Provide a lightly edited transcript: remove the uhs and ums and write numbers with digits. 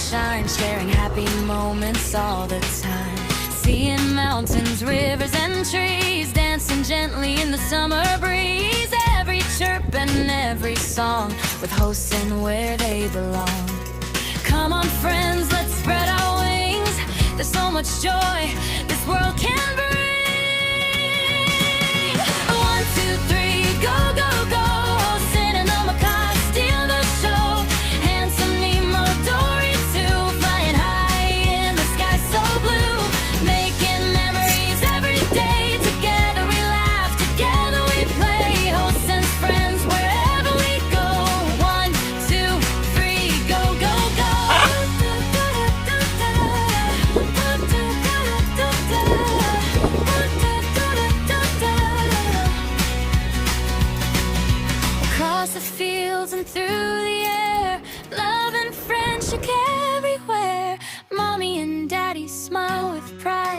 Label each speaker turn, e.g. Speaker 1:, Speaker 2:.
Speaker 1: sunshine, sharing happy moments all the time. Seeing mountains, rivers, and trees, dancing gently in the summer breeze. Every chirp and every song, with Ho Sen where they belong. Come on friends, let's spread our wings. There's so much joy this world can bring. 1, 2, 3, go, go, go. Ho Sen and the macaws steal the show. Handsome Nemo, Dory too, flying high in the sky so blue. Making memories every day. Together we laugh, together we play. Ho Sen's friends wherever we go. 1, 2, 3, go, go, go. Across the fields and through the air, love and friendship everywhere. Mommy and Daddy smile with pride.